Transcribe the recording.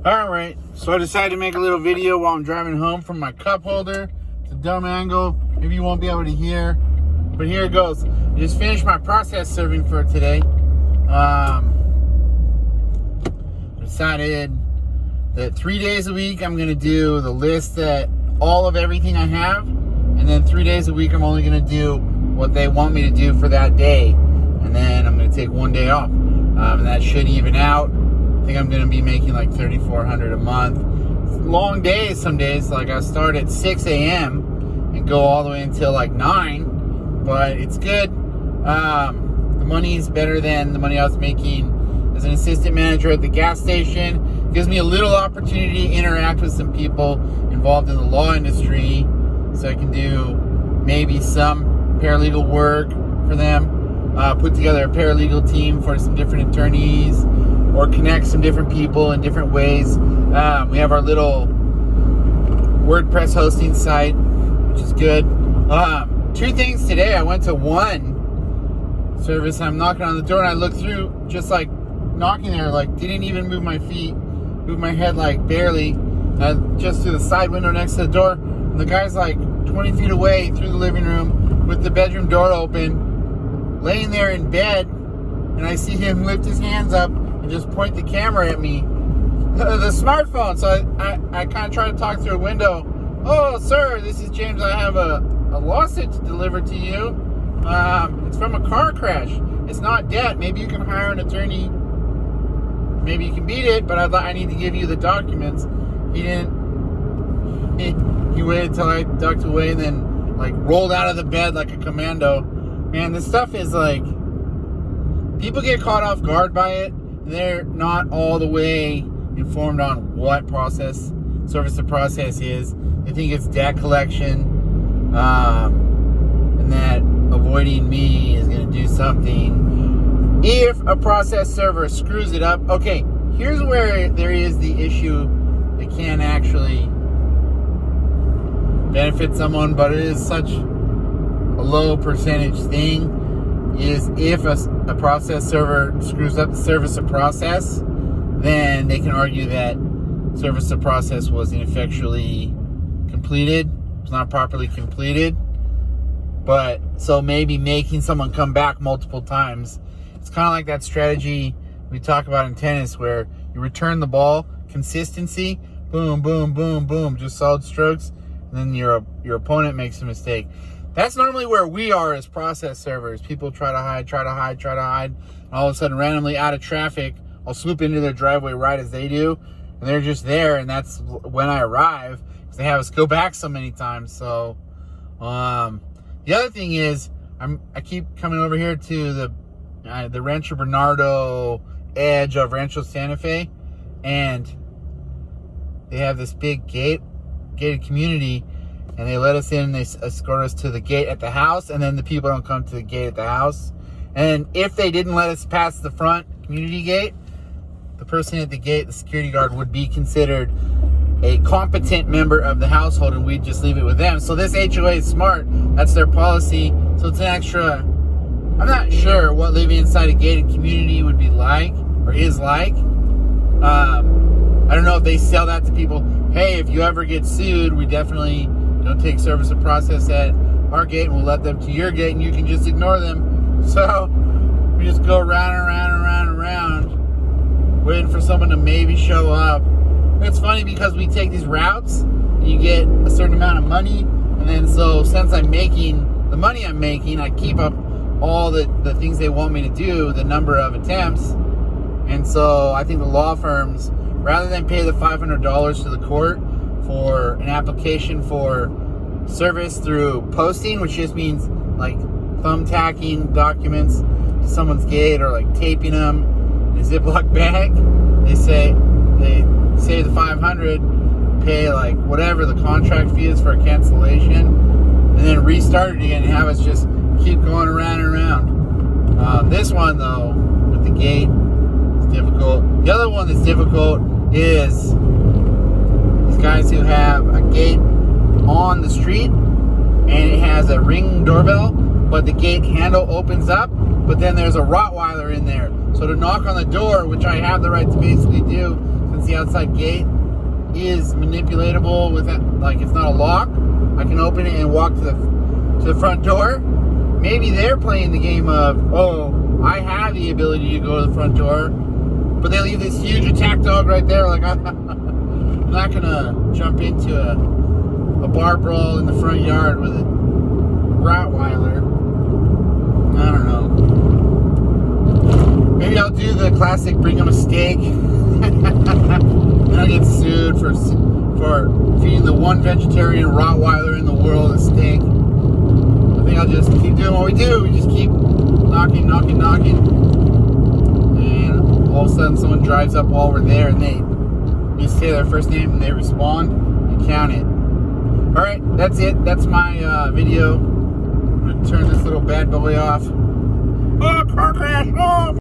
Alright, so I decided to make a little video while I'm driving home from my cup holder. It's a dumb angle, maybe you won't be able to hear, but here it goes. I just finished my process serving for today. Decided that 3 days a week I'm going to do the list that all of everything I have, and then 3 days a week I'm only going to do what they want me to do for that day, and then I'm going to take 1 day off. And that should even out. I think I'm going to be making like $3,400 a month. It's long days some days, like I start at 6 a.m. and go all the way until like 9, but it's good. The money is better than the money I was making as an assistant manager at the gas station. It gives me a little opportunity to interact with some people involved in the law industry, so I can do maybe some paralegal work for them, put together a paralegal team for some different attorneys, or connect some different people in different ways. We have our little WordPress hosting site, which is good. 2 things today. I went to one service. I'm knocking on the door and I look through, just like knocking there, like didn't even move my feet, moved my head like barely, just through the side window next to the door. And the guy's like 20 feet away through the living room with the bedroom door open, laying there in bed, and I see him lift his hands up and just point the camera at me, the smartphone. So I kind of try to talk through a window. Oh, sir, this is James. I have a lawsuit to deliver to you. It's from a car crash. It's not debt. Maybe you can hire an attorney. Maybe you can beat it, but I need to give you the documents. He didn't. He waited till I ducked away and then like rolled out of the bed like a commando. Man, this stuff is like, people get caught off guard by it. They're not all the way informed on what service to process is. They think it's debt collection, and that avoiding me is going to do something. If a process server screws it up, okay, here's where there is the issue that can actually benefit someone, but it is such a low percentage thing. Is if a process server screws up the service to process, then they can argue that service to process was ineffectually completed. It's not properly completed. But so maybe making someone come back multiple times. It's kind of like that strategy we talk about in tennis where you return the ball, consistency, boom, boom, boom, boom, just solid strokes, and then your opponent makes a mistake. That's normally where we are as process servers. People try to hide, and all of a sudden, randomly out of traffic, I'll swoop into their driveway right as they do, and they're just there, and that's when I arrive, because they have us go back so many times. So, the other thing is, I keep coming over here to the Rancho Bernardo edge of Rancho Santa Fe, and they have this big gated community, and they let us in, they escort us to the gate at the house, and then the people don't come to the gate at the house. And if they didn't let us pass the front community gate, the person at the gate, the security guard, would be considered a competent member of the household, and we'd just leave it with them. So this HOA is smart. That's their policy. So it's an extra. I'm not sure what living inside a gated community would be like, or is like. I don't know if they sell that to people. Hey, if you ever get sued, we definitely don't take service of process at our gate, and we'll let them to your gate, and you can just ignore them. So we just go around, waiting for someone to maybe show up. It's funny because we take these routes, and you get a certain amount of money, and then so since I'm making the money I'm making, I keep up all the things they want me to do, the number of attempts. And so I think the law firms, rather than pay the $500 to the court for an application for service through posting, which just means like thumbtacking documents to someone's gate or like taping them in a Ziploc bag, they say the $500, pay like whatever the contract fee is for a cancellation, and then restart it again and have us just keep going around and around. This one though, with the gate, is difficult. The other one that's difficult is these guys who have a gate on the street and it has a Ring doorbell, but the gate handle opens up, but then there's a Rottweiler in there. So to knock on the door, which I have the right to basically do, since the outside gate is manipulatable with that, like it's not a lock. I can open it and walk to the front door. Maybe they're playing the game of, oh, I have the ability to go to the front door, but they leave this huge attack dog right there. Like, I'm not gonna jump into a bar brawl in the front yard with a Rottweiler. I don't know. Maybe I'll do the classic bring them a steak. And I'll get sued for feeding the one vegetarian Rottweiler in the world a steak. I think I'll just keep doing what we do. We just keep knocking. And all of a sudden someone drives up while we're there and they just say their first name and they respond and count it. Alright, that's it. That's my video. I'm going to turn this little bad boy off. Oh, car crash! Oh!